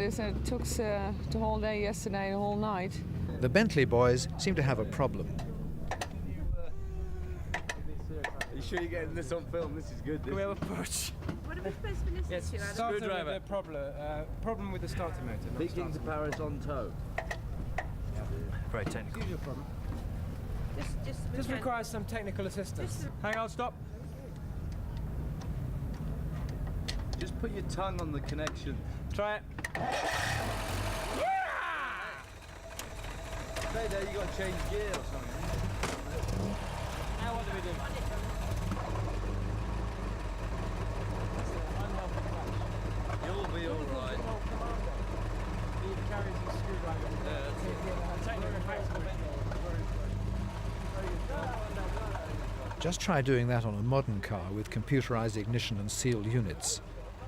this, and it took the whole day yesterday, the whole night. The Bentley boys seem to have a problem. Are you sure you're getting this on film? This is good. Can we have a push? What are we supposed to be listening Yes, to, Adam? starter with a problem with the starter motor. Peking to Paris on tow. Very technical. Usual problem. Just requires some technical assistance. Hang on, stop. Just put your tongue on the connection. Try it. Stay there, you got to change gear or something. Now what do we do? You'll be all right. He carries his screwdriver. Just try doing that on a modern car with computerized ignition and sealed units.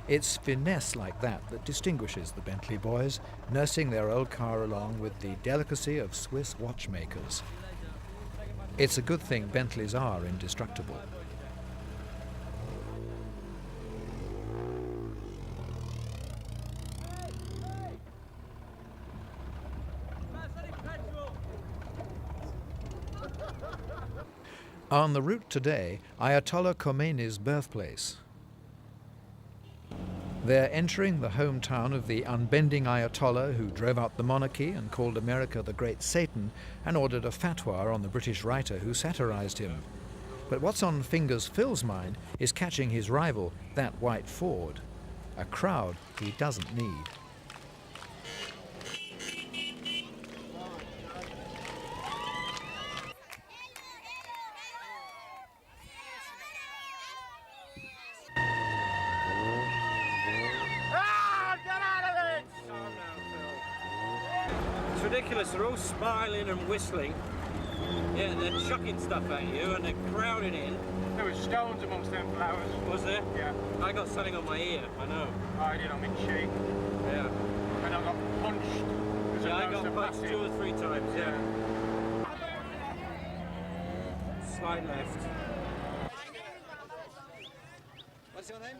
It's finesse like that that distinguishes the Bentley boys, nursing their old car along with the delicacy of Swiss watchmakers. It's a good thing Bentleys are indestructible. On the route today, Ayatollah Khomeini's birthplace. They're entering the hometown of the unbending Ayatollah who drove out the monarchy and called America the Great Satan and ordered a fatwa on the British writer who satirized him. But what's on Fingers Phil's mind is catching his rival, that white Ford, a crowd he doesn't need. Ridiculous, they're all smiling and whistling. Yeah, they're chucking stuff at you and they're crowding in. There was stones amongst them flowers. Was there? Yeah. I got something on my ear, I know. I did on my cheek. Yeah. And I got punched. Yeah, I got punched 2 or 3 times, yeah. Slide left. What's your name?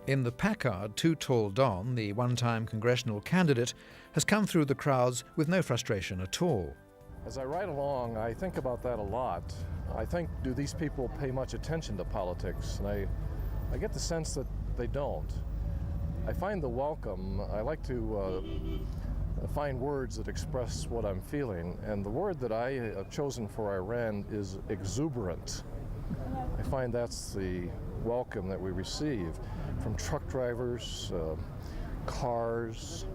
In the Packard, Too Tall Don, the one-time congressional candidate, has come through the crowds with no frustration at all. As I ride along, I think about that a lot. I think, do these people pay much attention to politics? And I get the sense that they don't. I find the welcome. I like to find words that express what I'm feeling. And the word that I have chosen for Iran is exuberant. I find that's the welcome that we receive from truck drivers, cars,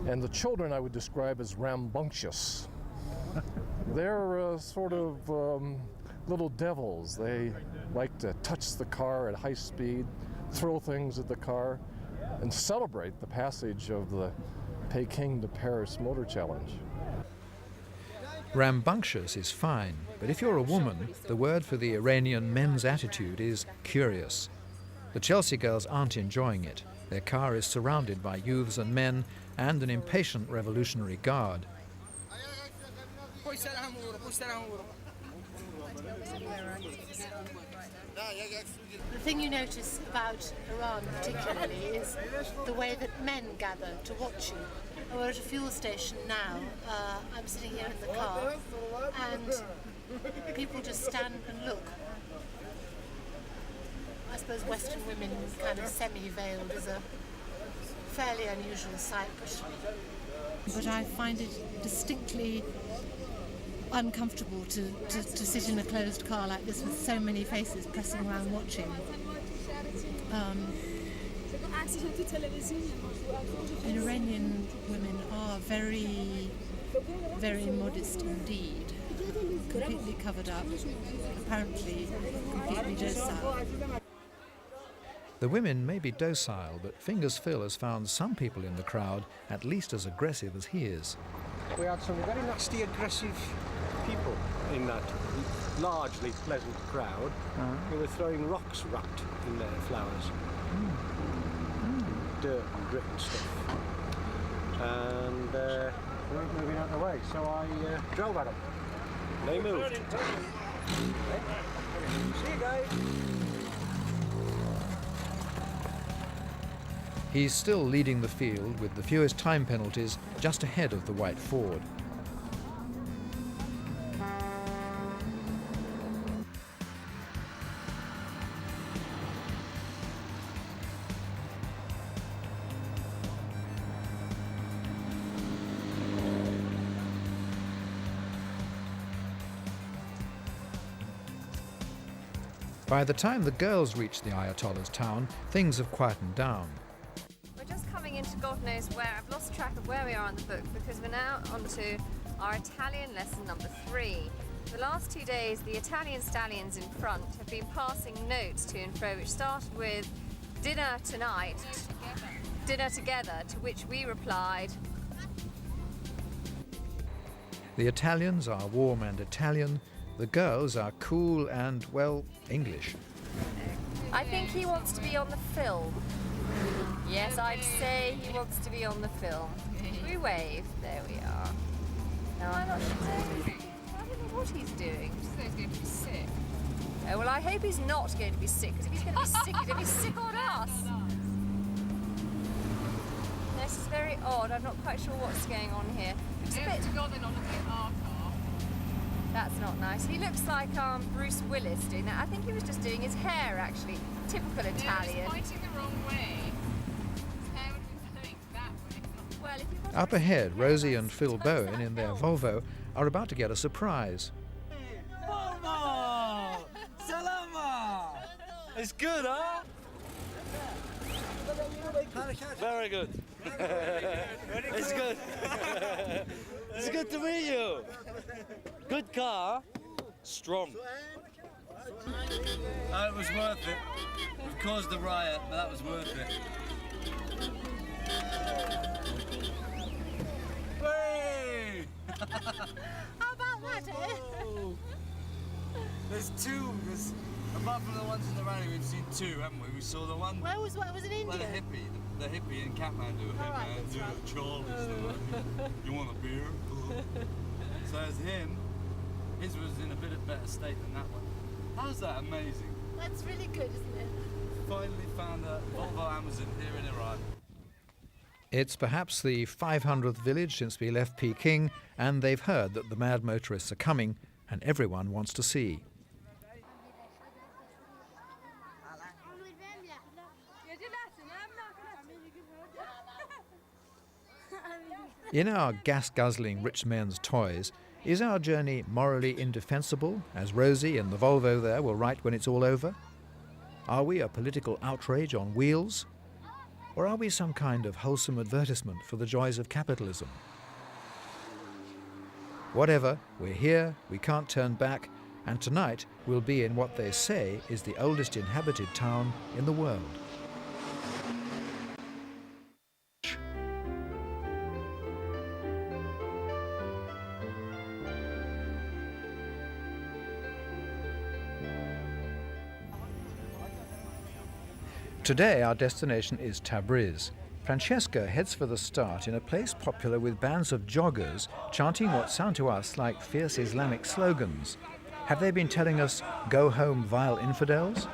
and the children I would describe as rambunctious. They're sort of little devils. They like to touch the car at high speed, throw things at the car, and celebrate the passage of the Peking to Paris Motor Challenge. Rambunctious is fine, but if you're a woman, the word for the Iranian men's attitude is curious. The Chelsea girls aren't enjoying it. Their car is surrounded by youths and men and an impatient revolutionary guard. The thing you notice about Iran particularly is the way that men gather to watch you. We're at a fuel station now. I'm sitting here in the car and people just stand and look. I suppose Western women kind of semi-veiled is a fairly unusual sight, but I find it distinctly uncomfortable to sit in a closed car like this with so many faces pressing around watching. And Iranian women are very, very modest indeed, completely covered up, apparently completely docile. The women may be docile, but Fingers Phil has found some people in the crowd at least as aggressive as he is. We had some very nasty, aggressive people. in that largely pleasant crowd who were throwing rocks wrapped in their flowers. Dirt and grit and stuff. And they weren't moving out of the way, so I drove at them. They moved. See you guys. He's still leading the field with the fewest time penalties, just ahead of the white Ford. By the time the girls reach the Ayatollah's town, things have quietened down. We're just coming into God knows where. I've lost track of where we are in the book because we're now on to our Italian lesson number 3. For the last 2 days, the Italian stallions in front have been passing notes to and fro, which started with dinner tonight, dinner together, to which we replied. The Italians are warm and Italian. The girls are cool and, well, English. I think he wants to be on the film. Yes, I'd say he wants to be on the film. We wave. There we are. No, I'm not sure. I don't know what he's doing. He's going to be sick. Oh, well, I hope he's not going to be sick, because if he's going to be sick, he's going to be sick on us. This is very odd. I'm not quite sure what's going on here. It's a bit... That's not nice. He looks like Bruce Willis doing that. I think he was just doing his hair, actually. Typical Italian. Yeah, he's pointing the wrong way. His hair would be going that way. Well, if you've got Up ahead, Rosie and Phil Bowen in their Volvo are about to get a surprise. Mama! Salama! It's good, huh? Very good. It's good. It's good to meet you. Good car, strong. It was worth it. We've caused a riot, but that was worth it. Hey! How about that, eh? There's two. Apart from the ones in the rally, we've seen 2, haven't we? We saw the one. Where was in India? Well, the hippie in Kathmandu. All right, that's right. Charlie's you want a beer? So as him, his was in a bit of better state than that one. How's that amazing? That's really good, isn't it? Finally found a Volvo Amazon here in Iran. It's perhaps the 500th village since we left Peking, and they've heard that the mad motorists are coming, and everyone wants to see. In our gas-guzzling rich men's toys, is our journey morally indefensible, as Rosie and the Volvo there will write when it's all over? Are we a political outrage on wheels? Or are we some kind of wholesome advertisement for the joys of capitalism? Whatever, we're here, we can't turn back, and tonight we'll be in what they say is the oldest inhabited town in the world. Today our destination is Tabriz. Francesca heads for the start in a place popular with bands of joggers chanting what sound to us like fierce Islamic slogans. Have they been telling us, "Go home, vile infidels"?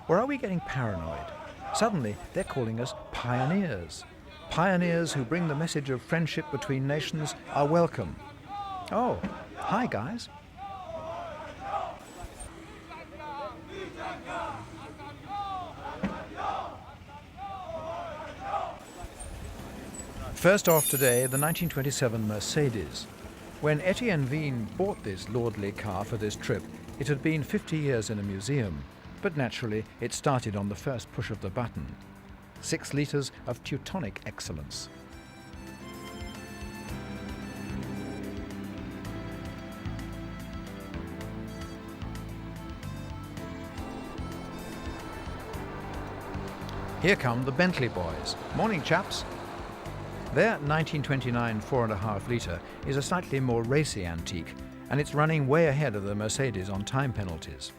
Or are we getting paranoid? Suddenly they're calling us pioneers. Pioneers who bring the message of friendship between nations are welcome. Oh, hi guys. First off today, the 1927 Mercedes. When Etienne Vigne bought this lordly car for this trip, it had been 50 years in a museum, but naturally it started on the first push of the button. 6 litres of Teutonic excellence. Here come the Bentley boys. Morning, chaps. Their 1929 4.5 litre is a slightly more racy antique, and it's running way ahead of the Mercedes on time penalties.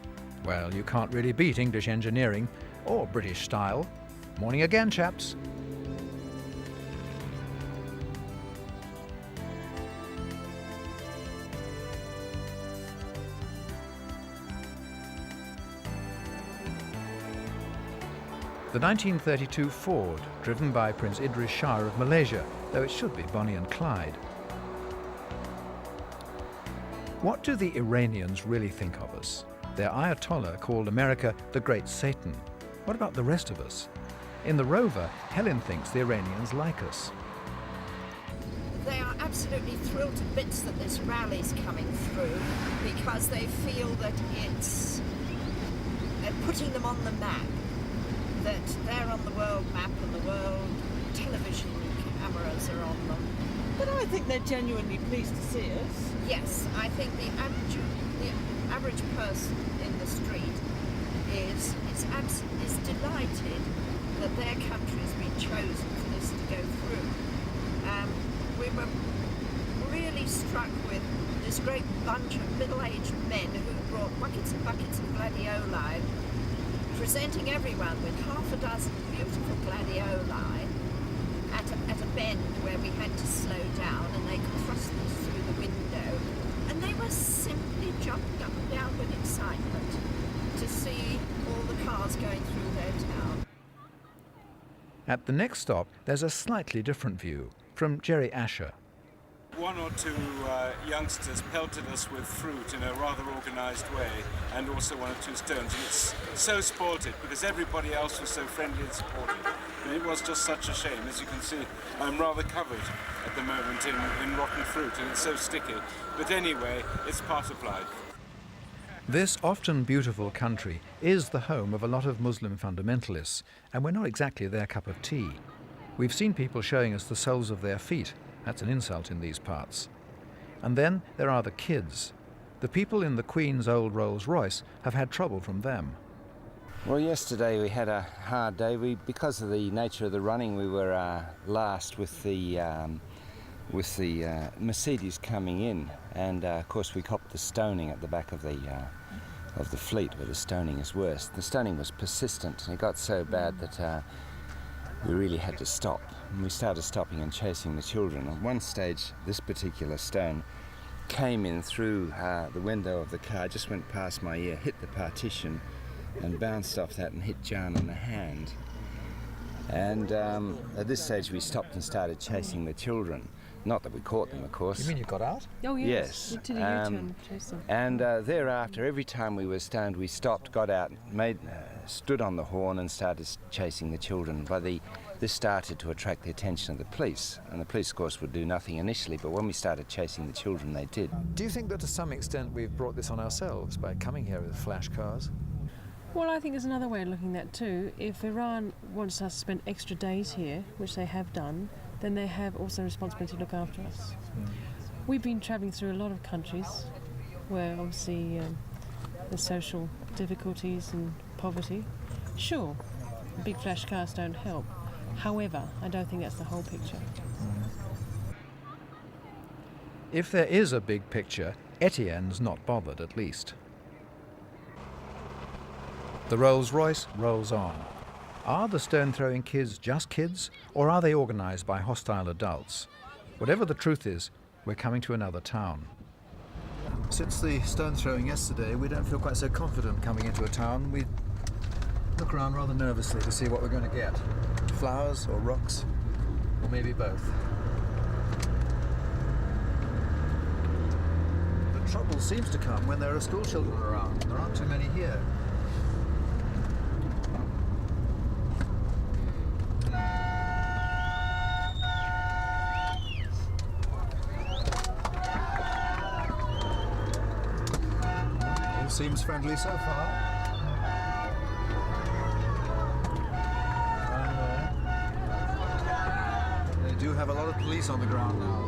Well, you can't really beat English engineering or British style. Morning again, chaps. The 1932 Ford, driven by Prince Idris Shah of Malaysia, though it should be Bonnie and Clyde. What do the Iranians really think of us? Their Ayatollah called America the Great Satan. What about the rest of us? In the Rover, Helen thinks the Iranians like us. They are absolutely thrilled to bits that this rally's coming through because they feel that it's putting them on the map, that they're on the world map and the world television cameras are on them. But I think they're genuinely pleased to see us. Yes, I think the average person in the street is delighted that their country has been chosen for this to go through. We were really struck with this great bunch of middle-aged men who brought buckets and buckets of gladioli, presenting everyone with half a dozen beautiful gladioli at a bend where we had to slow down, and they could thrust them through the window, and they were simply jumping up and down with excitement to see all the cars going through their town. At the next stop, there's a slightly different view from Jerry Asher. One or two youngsters pelted us with fruit in a rather organised way, and also one or two stones, and it's so spoilt it because everybody else was so friendly and supportive. And it was just such a shame. As you can see, I'm rather covered at the moment in rotten fruit, and it's so sticky. But anyway, it's part of life. This often beautiful country is the home of a lot of Muslim fundamentalists, and we're not exactly their cup of tea. We've seen people showing us the soles of their feet. That's an insult in these parts. And then there are the kids. The people in the Queen's old Rolls-Royce have had trouble from them. Well, yesterday we had a hard day. Because of the nature of the running, we were last with the Mercedes coming in, and of course we copped the stoning at the back of the fleet, where the stoning is worse. The stoning was persistent, and it got so bad that we really had to stop. And we started stopping and chasing the children. At one stage, this particular stone came in through the window of the car, just went past my ear, hit the partition, and bounced off that and hit Jan in the hand. And at this stage, we stopped and started chasing the children. Not that we caught them, of course. You mean you got out? Oh, yes. Yes. We did a U-turn, chased them. And thereafter, every time we were stoned, we stopped, got out, stood on the horn and started chasing the children. This started to attract the attention of the police, and the police, of course, would do nothing initially, but when we started chasing the children, they did. Do you think that to some extent we've brought this on ourselves by coming here with flash cars? Well, I think there's another way of looking at that too. If Iran wants us to spend extra days here, which they have done, then they have also a responsibility to look after us. We've been travelling through a lot of countries where obviously there's social difficulties and poverty. Sure, big flash cars don't help. However, I don't think that's the whole picture. If there is a big picture, Etienne's not bothered, at least. The Rolls-Royce rolls on. Are the stone-throwing kids just kids, or are they organised by hostile adults? Whatever the truth is, we're coming to another town. Since the stone-throwing yesterday, we don't feel quite so confident coming into a town. We look around rather nervously to see what we're going to get. Flowers or rocks, or maybe both. The trouble seems to come when there are school children around. There aren't too many here. All seems friendly so far. They do have a lot of police on the ground now.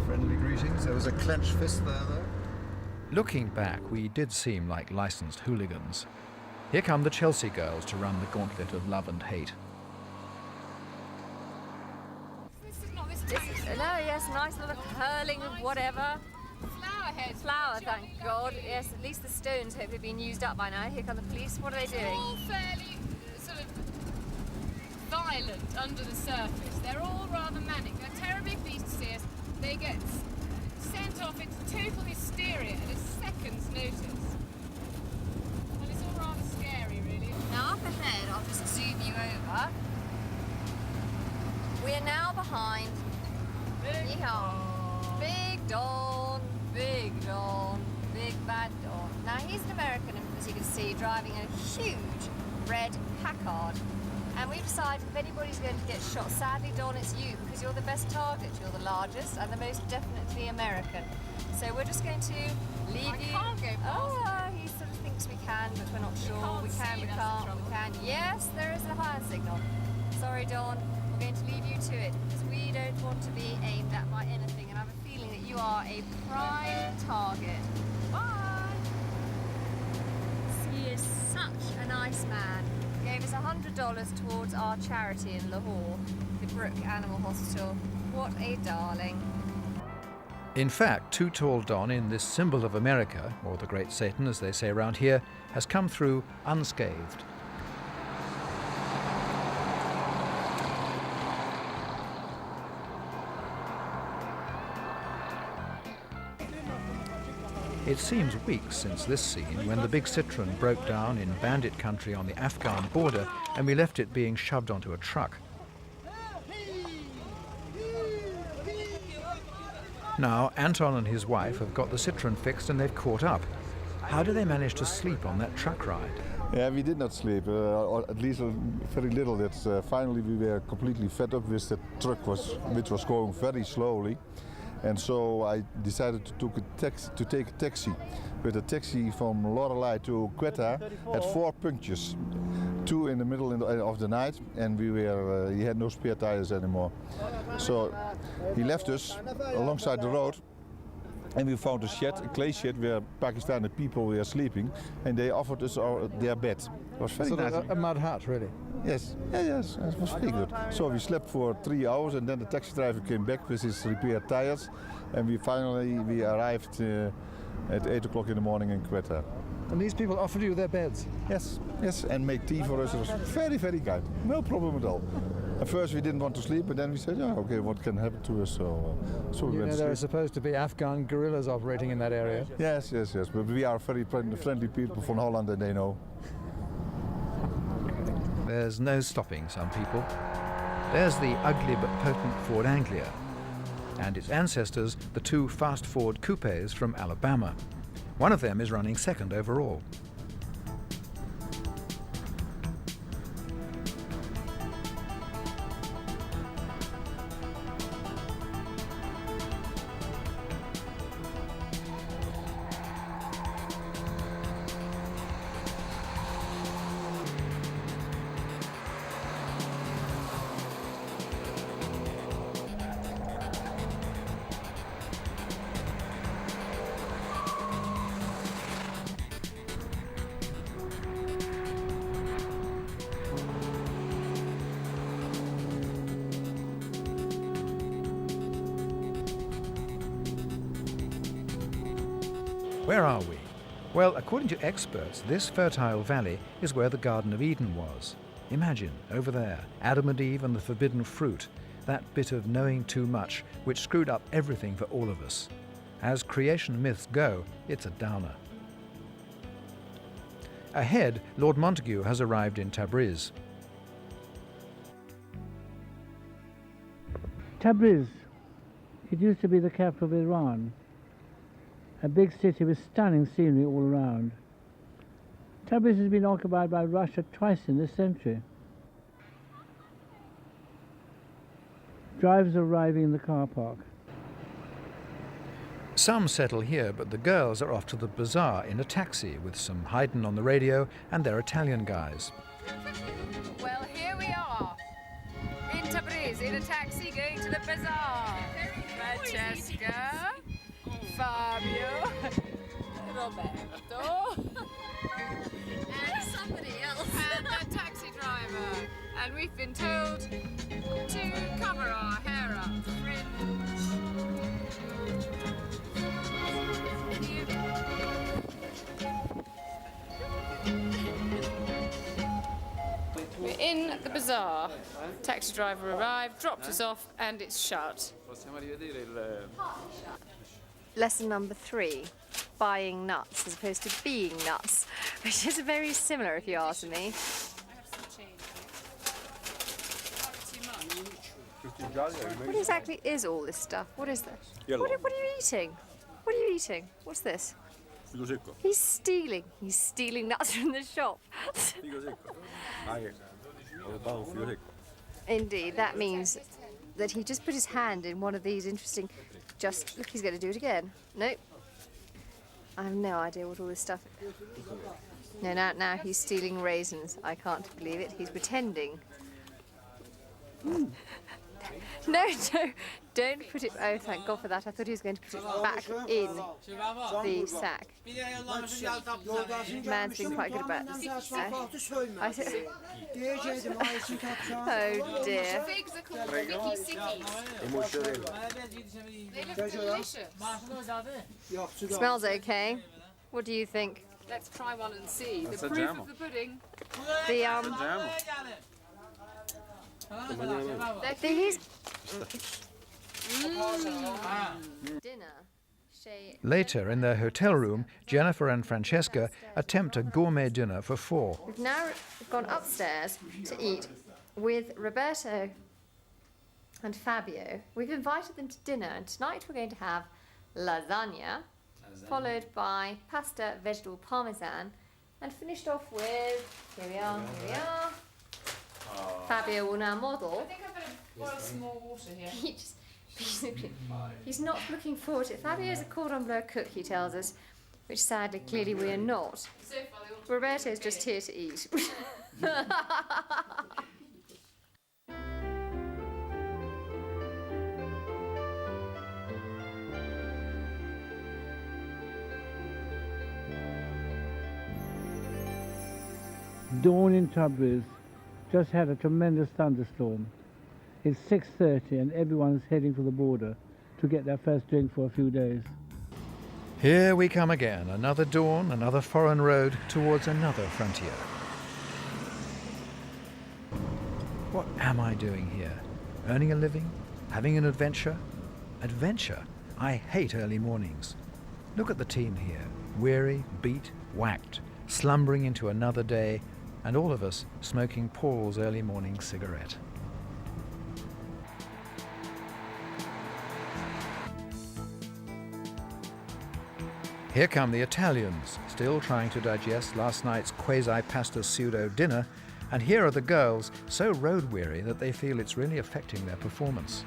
Friendly greetings. There was a clenched fist there, though. Looking back, we did seem like licensed hooligans. Here come the Chelsea girls to run the gauntlet of love and hate. No, yes, nice little curling of whatever. Flower heads. Flower, thank God. Yes, at least the stones hopefully have been used up by now. Here come the police. What are they doing? All fairly sort of violent under the surface. They're all rather manic. They're terribly pleased to see us. They get sent off into total hysteria at a second's notice. Well, it's all rather scary, really. Now up ahead, I'll just zoom you over. We're now behind Big Don, Big Don, Big Bad Don. Now he's an American, as you can see, driving a huge red Packard. And we've decided if anybody's going to get shot, sadly, Don, it's you, because you're the best target. You're the largest and the most definitely American. So we're just going to leave you. I can't go past. He sort of thinks we can, but we're not sure. We can, we can't, we can. Yes, there is a fire signal. Sorry, Don. We're going to leave you to it, because we don't want to be aimed at by anything, and I have a feeling that you are a prime target. Bye! He is such a nice man. Gave us $100 towards our charity in Lahore, the Brook Animal Hospital. What a darling. In fact, Too Tall Don, in this symbol of America, or the Great Satan as they say around here, has come through unscathed. It seems weeks since this scene, when the big Citroen broke down in bandit country on the Afghan border and we left it being shoved onto a truck. Now, Anton and his wife have got the Citroen fixed and they've caught up. How do they manage to sleep on that truck ride? Yeah, we did not sleep, or at least very little. Finally we were completely fed up with the truck, which was going very slowly. And so I decided to take a taxi. But a taxi from Lorelei to Quetta had 4 punctures. 2 in the middle of the night, and he had no spare tires anymore. So he left us alongside the road, and we found a shed, a clay shed, where Pakistani people were sleeping, and they offered us their bed. It was very nice. A mud hut, really? Yes, yes, it was very good. So we slept for 3 hours, and then the taxi driver came back with his repaired tires, and we arrived at 8 o'clock in the morning in Quetta. And these people offered you their beds? Yes, yes, and made tea for us. It was very, very kind. No problem at all. At first we didn't want to sleep, but then we said, yeah, okay, what can happen to us? So we went to sleep. There are supposed to be Afghan guerrillas operating in that area. Yes, yes, yes, but we are very friendly people from Holland, and they know. There's no stopping some people. There's the ugly but potent Ford Anglia, and its ancestors, the 2 fast Ford coupes from Alabama. One of them is running second overall. Where are we? Well, according to experts, this fertile valley is where the Garden of Eden was. Imagine, over there, Adam and Eve and the forbidden fruit, that bit of knowing too much which screwed up everything for all of us. As creation myths go, it's a downer. Ahead, Lord Montagu has arrived in Tabriz. Tabriz, it used to be the capital of Iran. A big city with stunning scenery all around. Tabriz has been occupied by Russia twice in this century. Drivers are arriving in the car park. Some settle here, but the girls are off to the bazaar in a taxi with some Haydn on the radio and their Italian guys. Well, here we are, in Tabriz, in a taxi going to the bazaar. Francesca, Fabio, Roberto. And somebody else. And the taxi driver. And we've been told to cover our hair up. We're in the bazaar. Taxi driver arrived, dropped us off, and it's shut. Lesson number 3, buying nuts as opposed to being nuts, which is very similar if you ask me. What exactly is all this stuff? What is this? What are you eating? What are you eating? What's this? He's stealing. He's stealing nuts from the shop. Indeed, that means that he just put his hand in one of these interesting... Just, look, he's going to do it again. Nope. I have no idea what all this stuff is. No, now he's stealing raisins. I can't believe it. He's pretending. No, don't put it... Oh, thank God for that. I thought he was going to put it back in the sack. Man's been quite good about this. Oh, dear. Figs are called Vicky Sickies. They look delicious. Smells okay. What do you think? Let's try one and see. The proof of the pudding. Dinner. Later, in their hotel room, Jennifer and Francesca attempt a gourmet dinner for 4. We've now gone upstairs to eat with Roberto and Fabio. We've invited them to dinner, and tonight we're going to have lasagna, followed by pasta, vegetable parmesan, and finished off with, here we are. Fabio will now model. I think I'm going to boil some more water here. He's not looking forward to it. Fabio is a cordon bleu cook, he tells us, which sadly, clearly we are not. Roberto's just here to eat. Dawn in Tabriz. Just had a tremendous thunderstorm. It's 6:30 and everyone's heading for the border to get their first drink for a few days. Here we come again, another dawn, another foreign road towards another frontier. What am I doing here? Earning a living? Having an adventure? Adventure? I hate early mornings. Look at the team here, weary, beat, whacked, slumbering into another day, and all of us smoking Paul's early morning cigarette. Here come the Italians, still trying to digest last night's quasi-pasta pseudo dinner, and here are the girls, so road-weary that they feel it's really affecting their performance.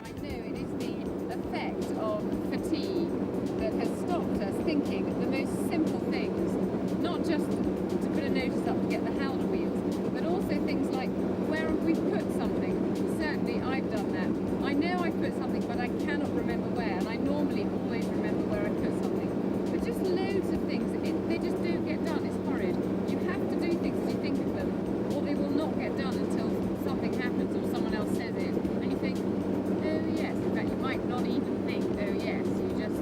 I know it is the effect of fatigue that has stopped us thinking the most simple things, not just to put a notice up to get the howler wheels, but also things like where have we put something. Certainly I've done that. I know I put something, but I cannot remember where, and I normally always remember where I put something. But just loads of things, they just don't get done. It's horrid. You have to do things as you think of them, or they will not get done until something happens or someone else says it, and you think, oh yes. In fact, you might not even think, oh yes. You just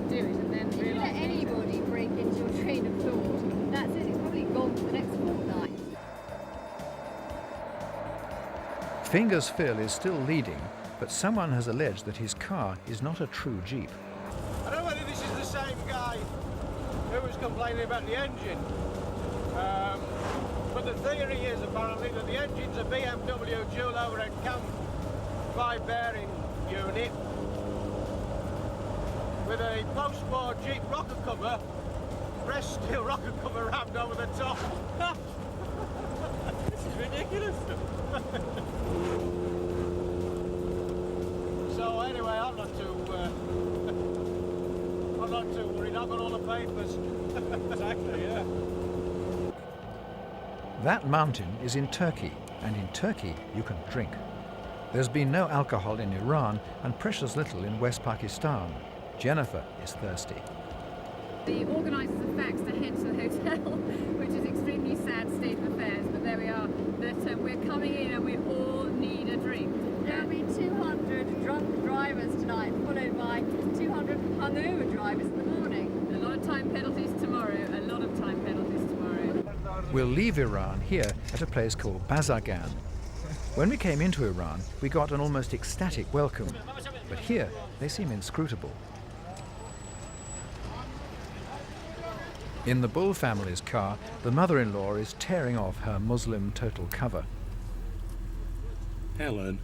do it, and then If you let anybody break into your train of thought, that's it. It's probably gone for the next fortnight. Fingers Phil is still leading, but someone has alleged that his car is not a true Jeep. I don't know whether this is the same guy who was complaining about the engine. But the theory is apparently that the engine's a BMW dual overhead cam 5-bearing unit with a post-war Jeep rocker cover, pressed steel rocker cover rammed over the top. This is ridiculous. So anyway, I'm not too worried. I've got all the papers. Exactly, yeah. That mountain is in Turkey, and in Turkey you can drink. There's been no alcohol in Iran and precious little in West Pakistan. Jennifer is thirsty. The organisers of faxed ahead to the hotel, which is an extremely sad state of affairs, but there we are. That we're coming in and we all need a drink. There'll be 200 drunk drivers tonight, followed by 200 hungover drivers in the morning. A lot of time penalties tomorrow, a lot of time penalties tomorrow. We'll leave Iran here at a place called Bazagan. When we came into Iran, we got an almost ecstatic welcome, but here they seem inscrutable. In the Bull family's car, the mother-in-law is tearing off her Muslim total cover. Helen,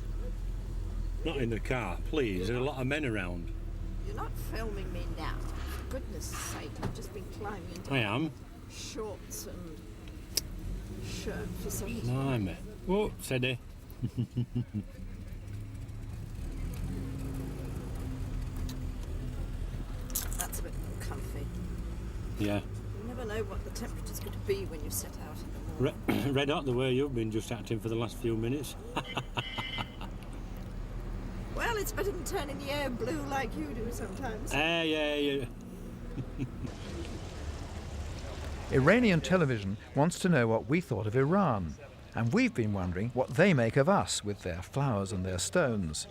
not in the car, please. There are a lot of men around. You're not filming me now. For goodness sake, I've just been climbing into I am. shorts and shirt for some reason. Blimey. Oh, steady. That's a bit comfy. Yeah. You never know what the temperature's going to be when you set out in the morning. Red hot the way you've been just acting for the last few minutes. Well, it's better than turning the air blue like you do sometimes. Yeah. Iranian television wants to know what we thought of Iran, and we've been wondering what they make of us with their flowers and their stones.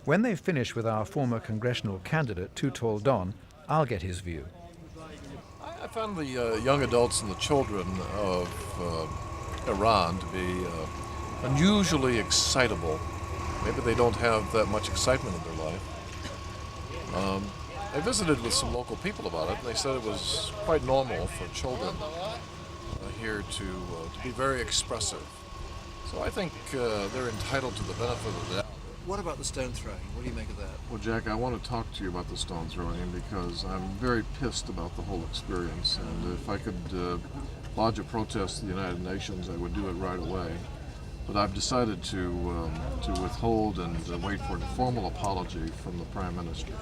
When they finish with our former congressional candidate, Too Tall Don, I'll get his view. I found the young adults and the children of Iran to be unusually excitable. Maybe they don't have that much excitement in their life. I visited with some local people about it, and they said it was quite normal for children here to be very expressive. So I think they're entitled to the benefit of the doubt. What about the stone throwing? What do you make of that? Well, Jack, I want to talk to you about the stone throwing because I'm very pissed about the whole experience, and if I could lodge a protest to the United Nations, I would do it right away. But I've decided to withhold and wait for a formal apology from the Prime Minister.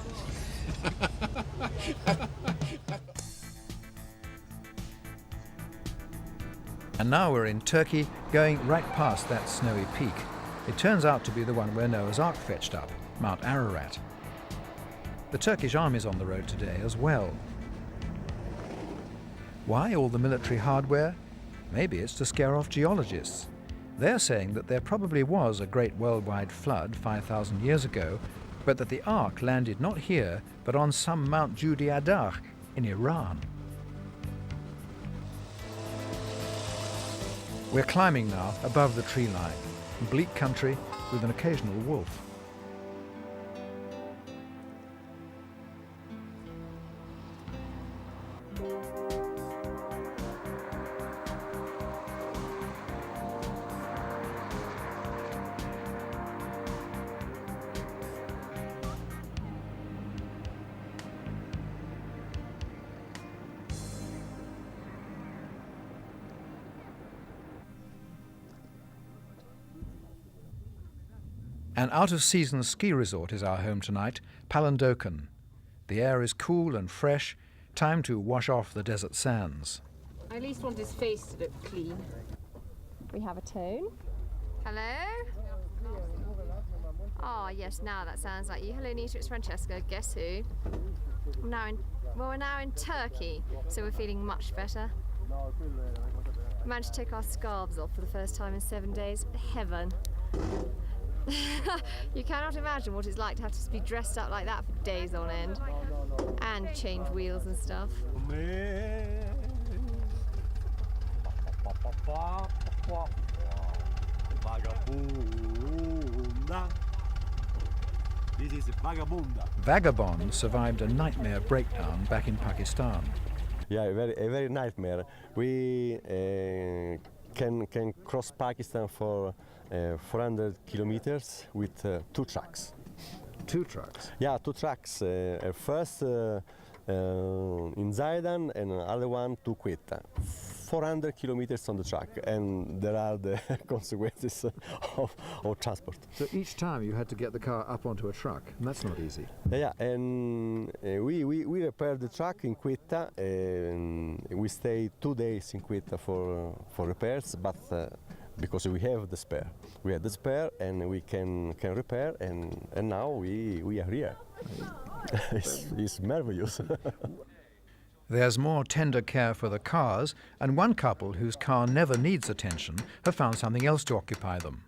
And now we're in Turkey, going right past that snowy peak. It turns out to be the one where Noah's Ark fetched up, Mount Ararat. The Turkish army's on the road today as well. Why all the military hardware? Maybe it's to scare off geologists. They're saying that there probably was a great worldwide flood 5,000 years ago, but that the Ark landed not here, but on some Mount Judi Adar in Iran. We're climbing now above the tree line, bleak country with an occasional wolf. An out-of-season ski resort is our home tonight, Palandokan. The air is cool and fresh, time to wash off the desert sands. I at least want his face to look clean. We have a tone. Hello? Oh, yes, now that sounds like you. Hello, Nita, it's Francesca. Guess who? We're now in Turkey, so we're feeling much better. We managed to take our scarves off for the first time in 7 days. Heaven. You cannot imagine what it's like to have to be dressed up like that for days on end. And change wheels and stuff. This is Vagabunda. Vagabond survived a nightmare breakdown back in Pakistan. Yeah, a very nightmare. We can cross Pakistan for 400 kilometers with 2 trucks. 2 trucks? Yeah, 2 trucks. First in Zaidan and another one to Quetta. 400 kilometers on the truck, and there are the consequences of transport. So each time you had to get the car up onto a truck, and that's not easy. Yeah, and we repaired the truck in Quetta, and we stayed 2 days in Quetta for repairs, but because we have the spare. We had the spare, and we can repair, and now we are here. It's marvelous. There's more tender care for the cars, and one couple whose car never needs attention have found something else to occupy them.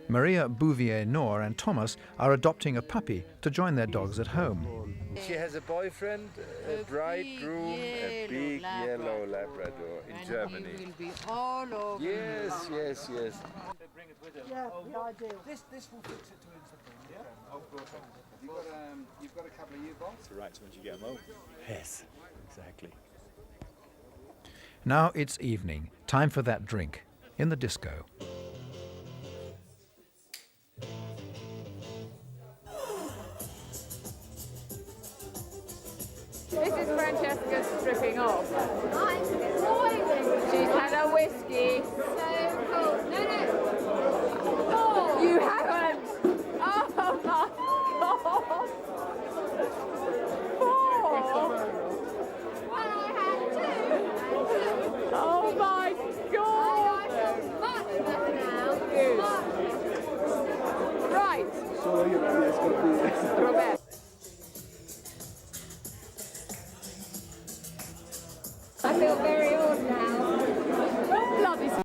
Maria Bouvier-Nor and Thomas are adopting a puppy to join their dogs at home. She has a boyfriend, a bridegroom, a big yellow Labrador in Germany. He will be all over Yes, yes, yes. Yeah, the ideal. This will fix it to something. Yeah. Oh, good. You've got a couple of U-bolts to write once you get them home. Yes, exactly. Now it's evening, time for that drink in the disco. This is Francesca stripping off. It's boiling. She's had a whiskey. So cold. No. Oh. You haven't. Oh my God. 4. Well, I had 2. Oh my God. I feel much better now. Good. Right. So you're Robert. I feel very